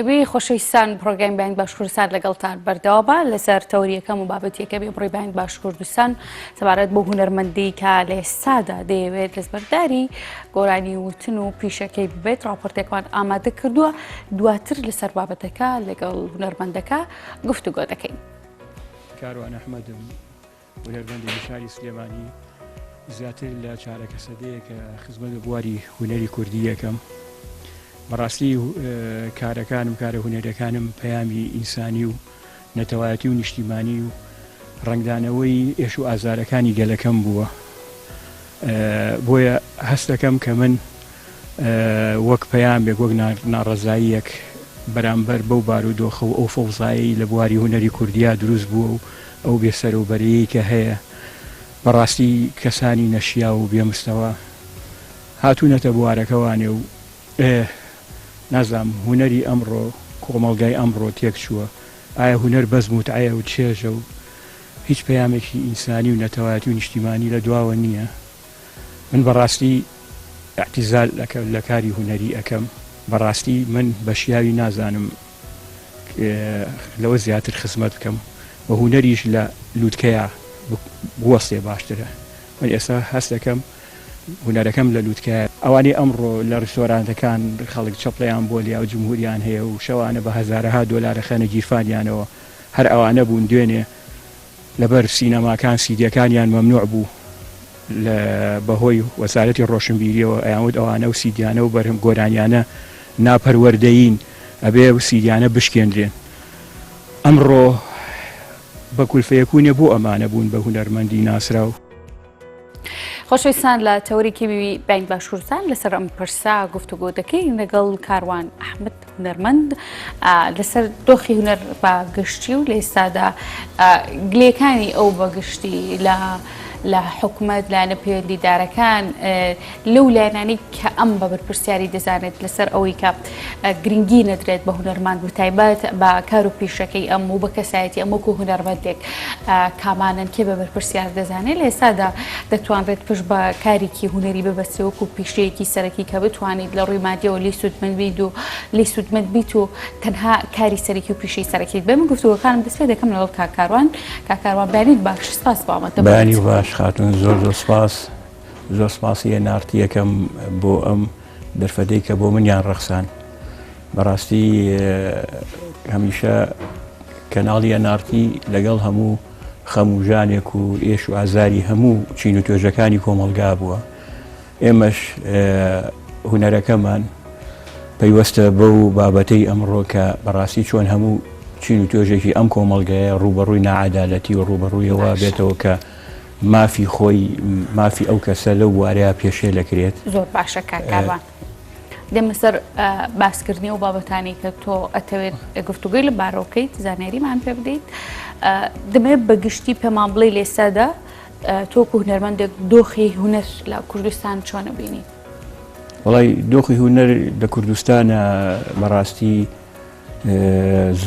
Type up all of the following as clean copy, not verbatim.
خۆشەویستان پرۆگرامی بانگ باش کوردستان لەگەڵتان بەردەوامە لەسەر تەوریەکەم و بابەتیەکەم بڕۆی بانگ باش کوردستان سەبارەت بۆ هونەرمەندی کە لە ئێستادا دەیەوێت دەستبەرداری گۆرانی وتن و پیشەکەی ببێت راپۆرتێکمان ئامادە کردووە دواتر لەسەر بابەتەکە لەگەڵ هونەرمەندەکە گفتوگۆ دەکەین. کاروان ئەحمەدم هونەرمەندی شاری سلێمانی زیاتر لە چارەکە سەدەیە کە خزمەت بواری هونەری کوردی یەکەم. بەڕاستی کارەکانم کارە هونەرەکانم پەیامی ئینسانی و نەتەوایەتی و نیشتیمانی و ڕنگدانەوەی ئێش و ئازارەکانی گەلەکەم بووە. بۆیە هەست دەکەم کە من وەک پەیامێک وەک ناڕەزاییەک بەرامبەر بەو بارودۆخە و ئەو فەوزایی لە بواری هونەری کوردیا دروست بووە و ئەو بێسەرۆبەرەیەی کە هەیە بەڕاستی کەسانی نەشیا و بێمستەوە هاتوونەتە بوارەکەوانێ و نازام هونەری ئەمڕۆ کۆمەڵگای ئەمڕۆ تێک چووە. ئایا هونەر بەس موتعەیە و چێژە و هیچ پەیامێکی ئینسانی و نەتەوایەتی و نیشتیمانی لە دواوە نییە. من بەڕاستی اعتیزال لە کاری هونەری ئەەکەم. بەڕاستی من بەشیاوی نازانم لەوە زیاتر خزمەت بکەم بە هونەریش لە لووتکەیە بوەستێ باشترە. من ئێستا هەست دەکەم هونەرەکەم لە لووتکە ئەوانەی ئەمڕۆ لە ڕستۆرانتەکان خەڵک چەپڵیان بۆ لیا و جمهوریان هەیە و شەوانە بە هەزارەها دۆلارە خەنە گیرفانیانەوە هەر ئەوانە بوون دوێنێ لەبەر سینەماکان سیدیەکانیان مەمنوع بوو لە بەهۆی وەزارەتی ڕۆشنبیریەوە ئەیانوت ئەوانە و سیدیانە و بەرهەم گۆرانیانە ناپەروەردەین ئەبێ و سیدیانە بشکێنرێن. ئەمڕۆ بە کولفەیەکوونێ بۆ ئەمانە بوون بە هونەرمەندی ناسراو. خۆشەویستان لە تەوریکی بانگ باش کوردستان لەسەر ئەم پرسا گفتوگۆ دەکەین لەگەڵ کاروان ئەحمەد هونەرمەند لەسەر دۆخی هونەر بە گشتی و لە ئێستادا گلێکانی ئەو بە گشتی لە حکوومەت لایەنە پەیوەندیدارەکان لەو لایەنانی کە ئەم بە بەرپرسیاری دەزانێت لەسەر ئەوەی کە گرنگی نەدرێت بە هونەرمەند بتایبەت بە کار و پیشەکەی ئەم و بە کەسایەتی ئەم وەکو هونەرمەندێک کامانن کێ بە بەرپرسیار دەزانێت لە ئێستادا دەتوانرێت پشت بە کارێکی هونەری ببەستێ وەکو پیشەیەکی سەرەکی کە بتوانیت لە ڕووی مادیەوە لی سوودمەند بیت و لی سوودمەند بیت و تەنها کاری سەرەکی و پیشەی سەرەکیت بێ. من گفتوگۆکانم دەست پێ دەکەم لەگەڵ کاکاروان بەیانیت باش سپاس بۆ ئەمەتە بەیانی باش خاتون زۆر سپاس زۆر سپاسی نارتیەکەم بۆ ئەم دەرفەتەی کە بۆ منیان ڕەخسان. بەڕاستی هەمیشە کەناڵی نارتی لەگەڵ هەموو خەموژانێک و ئێش و ئازاری هەموو چین و توێژەکانی کۆمەلگا بووە. ئێمەش هونەرەکەمان پەیوەستە بەو بابەتەی ئەمڕۆ کە بەڕاستی چۆن هەموو چین و توێژێکی ئەم کۆمەلگایە ڕوبەڕووی نەعەدالەتی و ڕوبەڕوویەوە بێتەوە کە مافی خۆی مافی ئەو کەسە لەو وارەیە پێشێ لەکرێت. زۆر باشە کاکاروان. دێمە سەر باسکردنی و بابەتانی کە تۆ ئەتەوێت گفتوگوی لە بارۆکەیت زانێریمان پێ بدەیت. دەمەوێت بەگشتی پێمان بڵێ لە ئێستادا تۆ هونەرمەندێک دۆخی هونەر لە کوردستان چۆنە بینی؟ وەڵی دۆخی هونەر لە کوردستانە بەڕاستی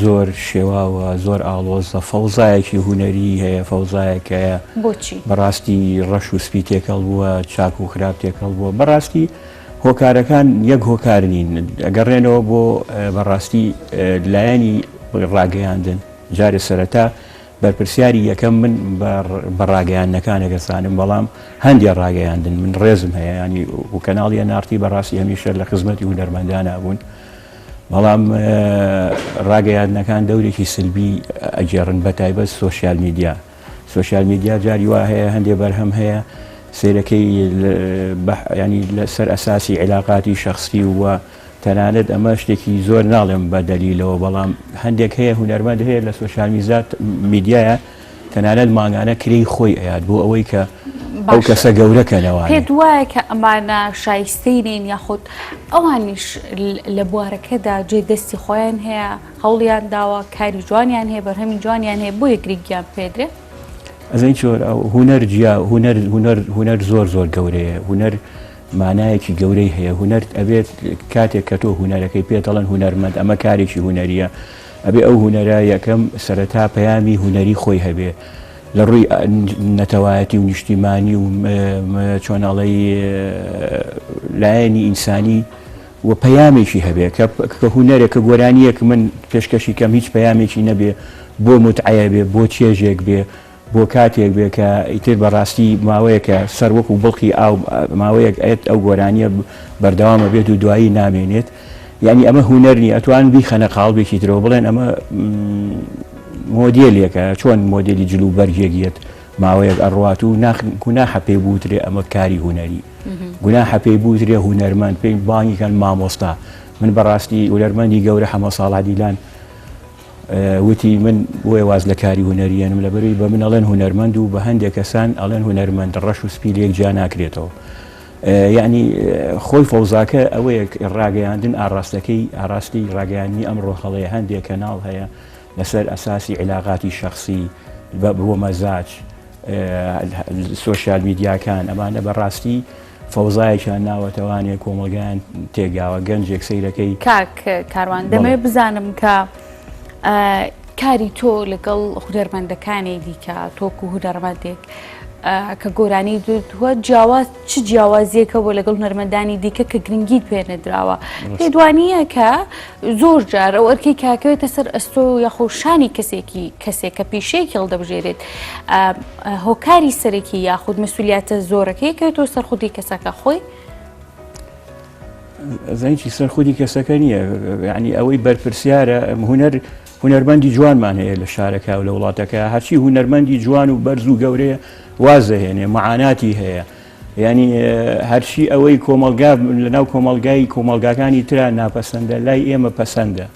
زۆر شێواوە زۆر ئاڵۆزە فەوزایەکی هونەری هەیە فەوزایەک هەیە. بۆچی؟ بەڕاستی ڕەش و سپی تێکەڵ بووە چاک و خراپ تێکەڵ بووە. بەڕاستی هۆکارەکان یەک هۆکار نین ئەگەڕێنەوە بۆ بەڕاستی لایەنی ڕاگەیاندن. جارێ سەرەتا بەرپرسیاری یەکەم من بە ڕاگەیاندنەکانە گەسانم بەڵام هەندێک ڕاگەیاندن من ڕێزم هەیە ینی و کەناڵی نارتی بەڕاستی هەمیشە لە خزمەتی هونەرمەندانە بوون بەڵام ڕاگەیاندنەکان دەورێکی سلبی ئەگێڕن بەتایبەت سۆشیال میدیا جاری وا هەیە هەندێک بەرهەم هەیە سیرەکەی ینی لەسەر ئەساسی علاقاتی شخصی وە تەنانەت ئەمە شتێکی زۆر ناڵێم بە دەلیلەوە بەڵام هەندێک هەیە هونەرمەند هەیە لە سۆشیال میدیایە تەنانەت ماگانە کرێی خۆی ئەیات بۆ ئەوەی کە ئەو کەسە گەورەکەنەوە. پێت وایە کە ئەمانە شایستەینین یاخود ئەوانیش لە بوارەکەدا جێ دەستی خۆیان هەیە هەوڵیان داوە کاری جوانیان هەیە بەرهەمی جوانیان هەیە بۆ یەکریگیان پێدرێ؟ ئەزین چۆر هونەر جیا هونەر زۆر گەورەیە. هونەر مانایەکی گەورەی هەیە. هونەر ئەبێت کاتێک کە تۆ هونەرەکەی پێ دەڵێن هونەرمەند ئەمە کارێکی هونەریە ئەبێ ئەو هونەرە یەکەم سەرەتا پەیامی هونەری خۆی هەبێ لە ڕووی نەتەوایەتی و نیشتیمانی و چۆناڵی لایەنی ئینسانی و پەیامێکی هەبێ کە هوەرێکە گۆرانیەک من پێشکەشی کەم هیچ پەیامێکی نەبێ بۆ متعایە بێ بۆ چێژێک بێ بۆ کاتێک بێ کە ئیتر بەڕاستی ماوەیەکە سەر وەکو بڵقی ئاو ماوەیەک ئەێت ئەو گۆرانیە بەردەوامە بێت و دوایی نامێنێت یعنی ئەمە هوەرنی ئەتوان بیخەنە قاڵبێکی ترەوە بڵێن ئەمە مۆدیێلێکە چۆن مۆدیلی جلو بەرگێگیت ماوەیەک ئەڕوات و گوناحە پێی بوترێ ئەمە کاری هوەری گوناحە پێی بوترێ هوەرمەند پێی بانگیکەن مامۆستا من بەڕاستی هوەرمەندی گەورە حەمە ساڵا دیلان وتی من بۆیە واز لە کاری هوەریێنم لەبەرەوەی بە من ئەڵێن هوەرمەند و بە هەندێک کەسان ئەڵێن هوەرمەند ڕەش و سپیلێک جا ناکرێتەوە یعنی خۆی فەوزاکە ئەوەیە ڕاگەیاندن ئاراستی ڕاگەیانی ئەمڕۆ هەڵەیە هەندێک کەناڵ هەیە لەسەر ئەساسی عیلاقاتی شەخسی بۆ مەزاج سۆشیال میدیاکان ئەمانە بەڕاستی فەوزایەکیان ناوەتەوانێت کۆمەلگایان تێگاوە گەنجێک سەیرەکەی کاروان دەمەوێت بزانم کە کاری تۆ لەگەڵ هوەرمەندەکانی دیکە تۆکو هوەرمەندێک کە گۆرانی دووە جیاواز چ جیاوازیەکە بۆ لەگەڵ هوەرمەندانی دیکە کە گرنگیت پێنەدراوە پێدوانیە کە زۆر جار ئەو ئەرکەی کاکەوێتە سەر ئەستۆ یاخۆشانی کەسێک کە پیشەیەکی هەڵدەبژێرێت هۆکاری سەرەکی یاخود مەسئولیاتە زۆرەکەی کەوێتەوە سەر خودی کەسەکە خۆی زەنگی سەر خودی کەسەکە نییە یعنی ئەوەی بەرپرسیارە هوەرمەندی جوانمان هەیە لە شارەکە و لە وڵاتەکە هەرچی هوەرمەندی جوان و بەرز و گەورەیە وازەهێنێ معاناتی هەیە ینی هەرچی ئەوەی کۆمەلگا لەناو کۆمەلگاکانی ترا ناپەسەندە لای ئێمە پەسەندە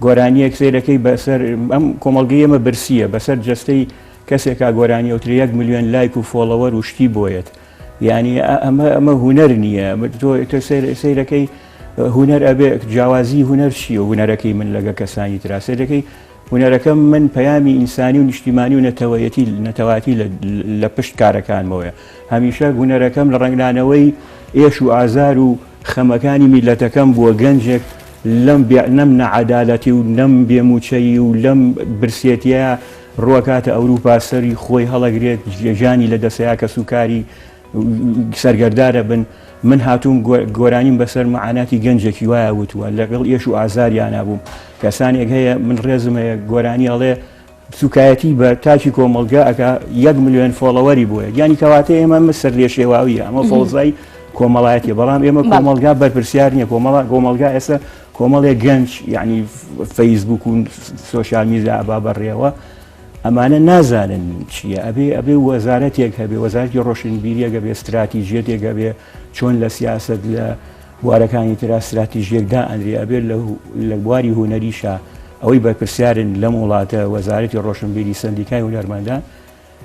گۆرانیەک سیرەکەی بەسەر ئەم کۆمەلگەی ئێمە برسیە بەسەر جەستەی کەسێکا گۆرانی ئەوتر 1 ملیۆن لایک و فۆڵەوەر و شتی بۆیێت یعنی ئەمە هوەر نییە تۆ سیرەکەی هوەر ئەبێ جیاوازی هوەر چییە هوەرەکەی من لەگە کەسانی ترا سیرەکەی هوەرەکەم من پەیامی ئینسانی و نیشتیمانی و نەتەواتی لە پشت کارەکانمەوەیە هەمیشە هوەرەکەم لە ڕنگدانەوەی ئێش و ئازار و خەمەکانی میلەتەکەم بووە گەنجێک لەم نەعەدالەتی و لەم بێموچەیی و لەم برسێتیە ڕوەکاتە ئەوروپا سەری خۆی هەڵەگرێت ژێژانی لە دەسەیە کە سوکاری سەرگەردارە بن من هاتووم گۆرانیم بەسەر مەعاناتی گەنجێکی وایە وتووە لەگەڵ ئێش و ئازاریان نبووم کەسانێک هەیە من ڕێزم هەیە گۆرانی ئەڵێ سوکایەتی بە تاکی کۆمەلگا ئەکا 1 ملیۆن فۆڵەوەری بووە گیانی کەواتە ئێمە سەر لێشێواویە ئەمە فۆڵزای کۆمەڵایەتی بەڵام ئێمە کۆمەلگا بەرپرسیار نییە کۆمەلگا ئێستا کۆمەڵێک گەنج یعنی فەیسبوک و سۆشیال میدیا ئەبا بەڕێوە ئەمانە نازانن چییە ئەبێ وەزارەتێک هەبێ وەزارەتی ڕۆشنبیریەکە بێ استراتیژیەتێکە بێ چۆن لە سیاست لە بوارەکانی ترا استراتیژیەکدا ئەندری ئەبێت لە بواری هوەریشە ئەوەی بەرپرسیارن لەم وڵاتە وەزارەتی ڕۆشنبیری سندیکای هوەرمەندان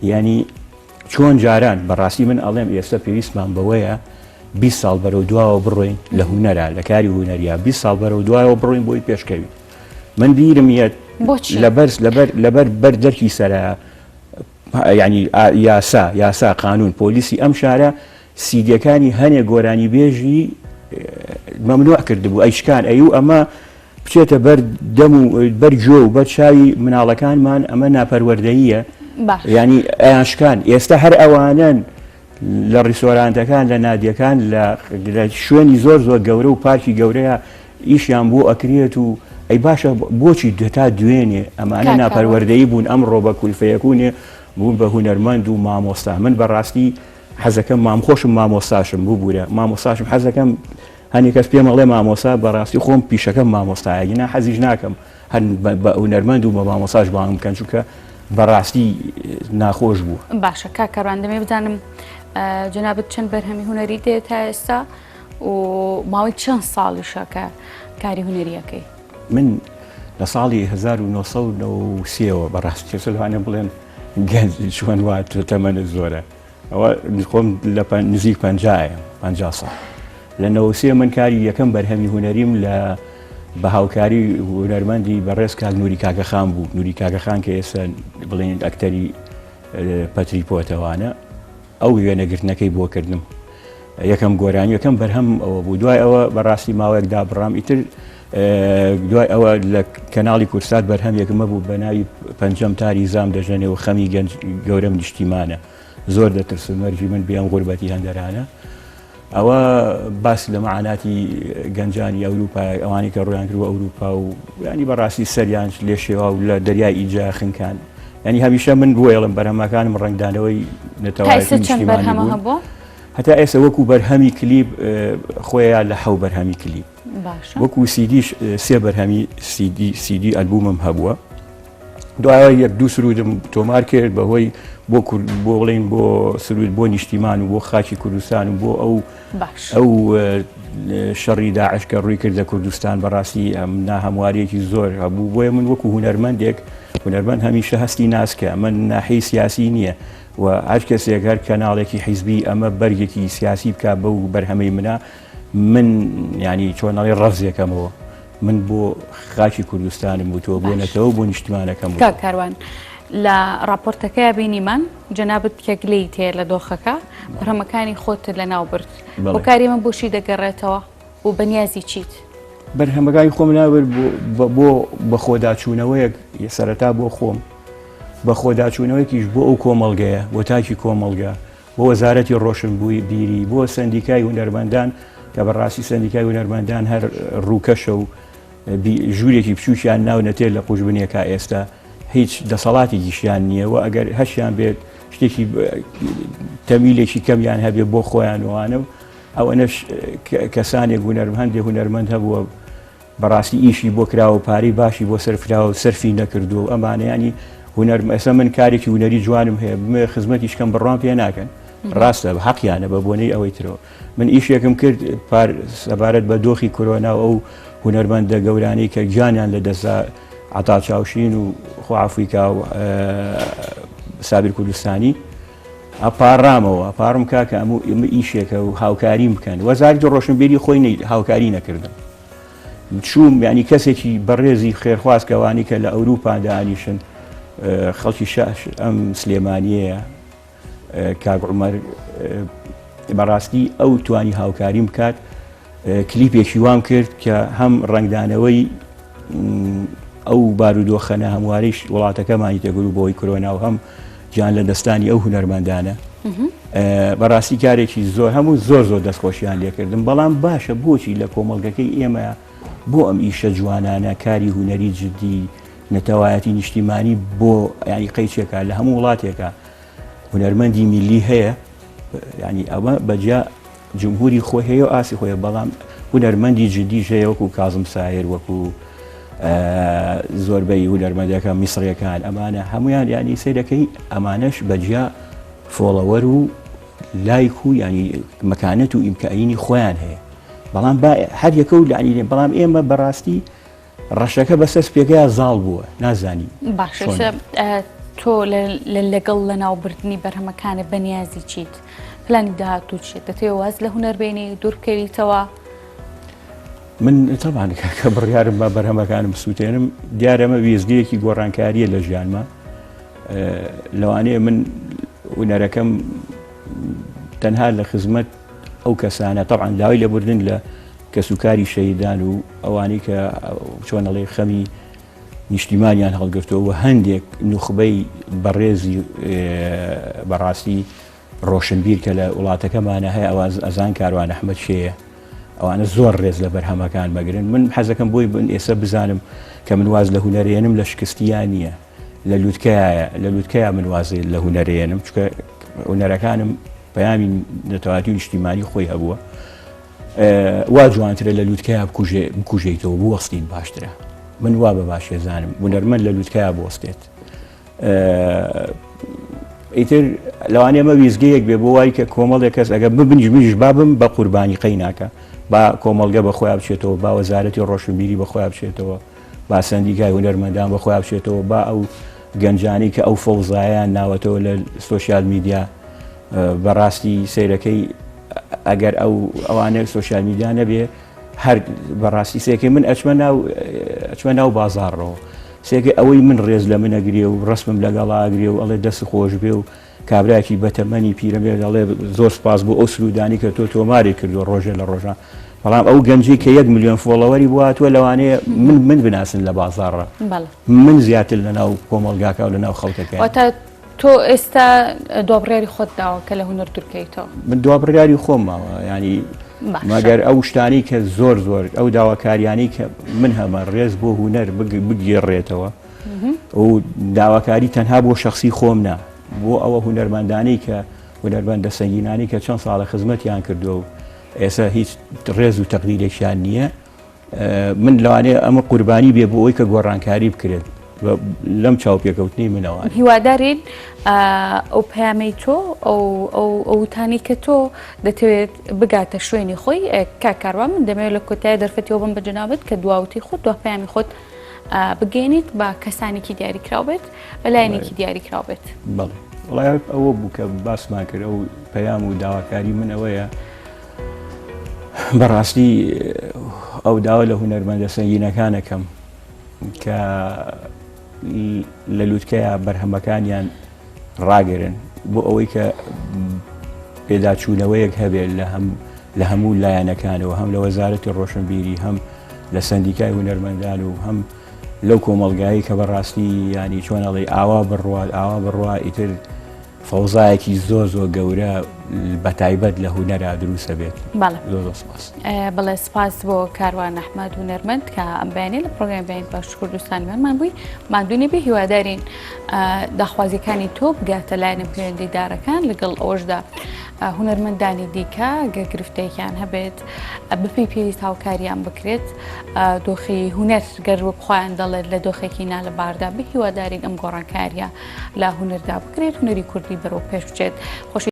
ینی چۆن جاران بەڕاستی من ئەڵێم ئێستا پێویستمان بەوەیە 20 ساڵ بەرەو دواوە بڕۆین لە هوەرە لە کاری هوەریە 20 ساڵ بەرەو دوایەوە بڕۆین بۆی پێشکەوی من بیرم لەبەر دەرکی سەرە ینی یاسا قانون پۆلیسی ئەم شارە سیدیەکانی هەنێک گۆرانی بێژی مەمنوع کردبوو ئەیشکان ئەو ئەمە بچێتە بەر دەم و بەرجۆ و بەر چاوی مناڵەکانمان ئەمە ناپەروەردەییە ینی ئەیانشکان ئێستا هەر ئەوانن لە ڕیسۆرانتەکان لە نادیەکان لە شوێنی زۆر گەورە و پارکی گەورەیە ئیشیان بۆ ئەکرێت و ئەی باشە بۆچی دەتا دوێنێ ئەمانە ناپەروەردەیی بوون ئەمڕۆ بە کولفەیەکوونێ بوون بە هوەرمەند و مامۆستا من بەڕاستی حەزەکەم مامخۆشم مامۆستاشم بووبوورە مامۆستاشم حەزەکەم هەنی کەس پێم ئەڵێ مامۆستا بەڕاستی خۆم پیشەکەم مامۆستایەگینا حەزیش ناکەم هەر بە هوەرمەند و بە مامۆستاش بانگم بکەن چونکە بەڕاستی ناخۆش بوو. باشە کاکەڕوان دەمێ بزانم جەنابەت چەند بەرهەمی هوەری دێت تا ئێستا و ماوەی چەند ساڵیشە کە کاری هوەریەکەی؟ من لە ساڵی 1993ەوە بەڕاستی کەسەوانە بڵێن گەنج چۆن واتە تەمەنە زۆرە ئەوە خۆم لە نزیک 50 ساڵ لە 93 من کاری یەکەم بەرهەمی هوەریم لە بە هاوکاری هوەرمەندی بەڕێز کاک نووری کاکەخان بوو نووری کاکەخان کە ئێستا بڵێن ئەکتەری پەتری پۆتەوانە ئەو وێنەگرتنەکەی بۆ کردم یەکەم گۆرانی یەکەم بەرهەم ئەوە بوو دوای ئەوە بەڕاستی ماوەیەکدا بڕام ئیتر دوای ئەوە لە کەناڵی کورسات بەرهەمێکمە بوو بە ناوی پەنجەم تاری زام دەژەنێ و خەمی گەورەم نیشتیمانە زۆر دەترسم مەرجی من بێم غوربەتی هەندەرانە ئەوە باس لە مەعاناتی گەنجانی ئەوروپای ئەوانی کە ڕویان کردوە ئەوروپا و ینی بەڕاستی سەریان لێ شێوا و لە دەریای ئیجا خنکان ینی هەمیشە من بۆڵم بەرهەمەکانم ڕنگدانەوەی نەتەوایەتی نیشتیمانی بوون هەتا ئێستا وەکو بەرهەمی کلیپ خۆیان لە حەو بەرهەمی کلیپ وەکو سیدیش سێ بەرهەمی سیدی ئەلبومم هەبووە دوایە یەک دوو سرودم تۆمار کرد بەهۆی بۆ بڵین بۆ سرود بۆ نیشتیمان و بۆ خاکی کوردستان و بۆ ئەو شەڕی داعش کە ڕووی کردە کوردستان بەڕاستی ئەم ناهەمواریەکی زۆر هەبوو بۆیە من وەکو هونەرمەندێک هونەرمەند هەمیشە هەستی ناسکە من ناحەی سیاسی نییە و هەر کەسێک هەر کەناڵێکی حیزبی ئەمە بەرگێکی سیاسی بکە بەو بەرهەمەی منە من ینی چۆنەڵی ڕەزیەکەمەوە من بۆ خاکی کوردستانم بوو تۆ بۆ نەتەوە بۆ نیشتیمانەکەم کاروان لە راپۆرتەکەی بینیمان جەنابەت کەگلەی تێ لە دۆخەکە بەرهەمەکانی خۆت لە ناوبرد هۆکاریمە بۆشی دەگەڕێتەوە و بەنیازی چیت بەرهەمەکانی خۆم ناوێت بۆ بە خۆداچوونەوەیەک سەرەتا بۆ خۆم بە خۆداچوونەوەیکیش بۆ ئەو کۆمەڵگەیە بۆ تاکی کۆمەڵگە بۆ وەزارەتی ڕۆشنبووی بیری بۆ سندیکای هونەرمەندان کە بەڕاستی سندیکای هونەرمەندان هەر ڕووکەشە و ژوورێکی بچووکیان ناو نەتێت لە قوژبنیەکە ئێستا هیچ دەسەڵاتێکیشیان نییە و ئەگەر هەشیان بێت شتێکی تەمیلێکی کەمیان هەبێ بۆ خۆیان وانە ئەوەنەش کەسانێک هونەرمەندێک هونەرمەند هەبووە بەڕاستی ئیشی بۆ کراوە پارەی باشی بۆ سەرفراوە سەرفی نەکردو ئەمانەیانی هونەر ئێستا من کارێکی هونەری جوانم هەیە بمێ خزمەتیشکەم بڕوان پێ ناکەن ڕاستە حەقیانە بە بۆنەی ئەوەی ترەوە من ئیشێکم کرد سەبارەت بە دۆخی کۆرۆنا و ئەو هونەرمەندە گەورانەی کە گیانیان لە دەستا عەتا چاوشین و خۆعافریکا و سابیر کوردستانی ئەپارڕامەوە ئەپارڕم کاکە ئەمە ئیشێکە و هاوکاریم بکەن وەزارەتی ڕۆشنبیری خۆی هاوکاری نەکردم چووم ینی کەسێکی بەڕێزی خێرخواست کەوانی کە لە ئەوروپا دانیشن خەڵکی ئەم سلێمانیەیە کاک عومەر بەڕاستی ئەو توانی هاوکاریم بکات کلیپێکی وام کرد کە هەم ڕنگدانەوەی ئەو بارودۆخەنە هەموارەیش وڵاتەکەمانی تێگەل بۆی کۆرۆنا و هەم گیان لە دەستانی ئەو هونەرمەندانە بەڕاستی کارێکی زۆر هەموو زۆر دەستخۆشیان لێکردم بەڵام باشە بۆچی لە کۆمەڵگەکەی ئێمە بۆ ئەم ئیشە جوانانە کاری هونەری جدی نەتەوایەتی نیشتیمانی بۆ ینی قەیچێکە لە هەموو وڵاتێکە هونەرمەندی میلی هەیە ینی ئەوە بەجیا جمهوری خۆی هەیە و ئاسی خۆیە بەڵام هونەرمەندی جدیش هەیە وەکو کازم سایر وەکو زۆربەی هونەرمەندەکە میسڕیەکان ئەمانە هەمویان ینی سیرەکەی ئەمانەش بەجیا فۆڵەوەر و لایک و ینی مەکانەت و ئیمکانینی خۆیان هەیە بەڵام هەر یەکە و لعنی بەڵام ئێمە بەڕاستی ڕەشەکە بەسەس پێگەیە زاڵ بووە نازانی باش تۆ لەگەڵ لە ناوبردننی بەرهەمەکانە بەنیازی چیت پلانی داهاتوو چێت دەتێ واز لە هونەربێنی دوورکەویتەوە من طبعا کە بڕیارم بە بەرهەمەکانم سووتێنم دیارەمە وێزگەیەکی گۆڕانکاریە لە ژیانمە لەوانەیە من هونەرەکەم تەنها لە خزمەت ئەو کەسانە طبعا لاوی لەبوردن لە کەسوکاری شەیدان و ئەوانەی کە چۆنەڵێ خەمی نیشتیمانیان هەڵگرتەوە و هەندێک نوخبەی بەڕێزی بەڕاستی ڕۆشنبیر کە لە وڵاتەکەمانە هەیە ئەوە ئەزان کاروان ئەحمەد شێیە ئەوانە زۆر ڕێز لە بەرهەمەکان بەگرن من حەزەکەم بۆی بن ئێستا بزانم کە من واز لە هونەرێنم لە شکستیان نییە لە لووتکەیە من وازێ لە هونەرێنم چکە هونەرەکانم پەیامی نەتەوایەتی و نیشتیمانی خۆی هەبووە وا جوانترە لە لووتکەیە بکوژێتەوە بوەستین باشترە من وا بە باشێزانم هونەرمەند لە لووتکەیە بوەستێت ئیتر لەوانەیە ئەمە ویزگەیەک بێ بۆ وای کە کۆمەڵێک کەس ئەگە ببنیش بابم بە قوربانی قەی ناکە با کۆمەڵگە بەخۆیان بچێتەوە با وەزارەتی ڕۆشنبیری بەخۆیان بچێتەوە با سەندیکای هونەرمەندان بەخۆیان بچێتەوە با ئەو گەنجانی کە ئەو فەوزایان ناوەتەوە لە سۆشیال میدیا بەڕاستی سیرەکەی ئەگەر ئەوانە سۆشیال میدیا نەبێ هەر بەڕاستی سێکەی من ئەچمە ناو بازاڕەوە سێکە ئەوەی من ڕێز لە منەگرێ و ڕسمم لەگەڵاگرێ و ئەڵێ دەست خۆش بێ و کابراکی بەتەمەنی پیرەمێ دەڵێ زۆر سپاس بۆ ئەو سرودانی کە تۆ تۆماری کردو ڕۆژێ لە ڕۆژان بەڵام ئەو گەنجی کە 1 ملیۆن فۆڵەوەری بواتوە لەوانەیە من بناسن لە بازاڕە من زیاتر لە ناو کۆمەڵگاکە و لە ناو خەڵکەکە تۆ ئێستا دۆبڕیاری خۆت داوە کە لە هونەر دوورکەیتەوە من دوابڕیاری خۆمماوە ینی مەگەر ئەو شتانی کە زۆر ئەو داواکاریانی کە من هەمە ڕێز بۆ هونەر بگێڕێتەوە و داواکاری تەنها بۆ شخصی خۆم نا بۆ ئەوە هونەرمەندانی کە هونەرمەندە سەنگینانی کە چەند ساڵە خزمەتیان کردو و ئێستا هیچ ڕێز و تەقدیرێکیان نییە من لەوانەیە ئەمە قوربانی بێ بۆ ئەوی کە گۆڕانکاری بکرێت لەم چاوپێکەوتنی منەوە هیوادارین ئەو پەیامەی تۆ ئەو وتانی کە تۆ دەتەوێت بگاتە شوێنی خۆی کاکاروان من دەمەوێت لە کۆتای دەرفەتەوە بم بەجەنابێت کە دواوتی خۆت دو پەیامی خۆت بگەێنیت بە کەسانێکی دیاریکرااو بێت بەلایەنێکی دیاریکرااو بێت بەڵێ وڵای ئەوە بوو کە باسمان کرد ئەو پەیام و داواکاری من ئەوەیە بەڕاستی ئەو داوا لە هونەرمەندە سەنگینەکانەکەم کە لە لووتکەیە بەرهەمەکانیان ڕاگەرن بۆ ئەوەی کە پێداچوونەوەیەک هەبێت لە هەموو لایەنەکانەوە هەم لە وەزارەتی ڕۆشنبیری هەم لە سندیکای هونەرمەندان و هەم لەو کۆمەڵگایی کە بەڕاستی ینی چۆنەڵی ئاوا بڕوا ئیتر فەوزایەکی زۆر گەورە بە تایبەت لە هونەرا دروستە بێت بەڵێ سپاس بۆ کاروان ئەحمەد هونەرمەند کە ئەم بەیانەی لە پرۆگرام بەیانی باشوور کوردستانمان بووی مادوونی بە هیوادارین داخوازیەکانی تۆ بگاتە لایەنە پەیوەندیدارەکان لەگەڵ ئەوەشدا هونەرمەندانی دیکە گە گرفتەیەکیان هەبێت بپی پێویست هاوکاریان بکرێت دۆخی هونەر گەر بۆ بخۆیان دەڵێت لە دۆخێکی نا لە باردا بە هیوادارین ئەم گۆڕانکاریە لە هونەردا بکرێت هونەری کوردی بەرەو پێش بچێت.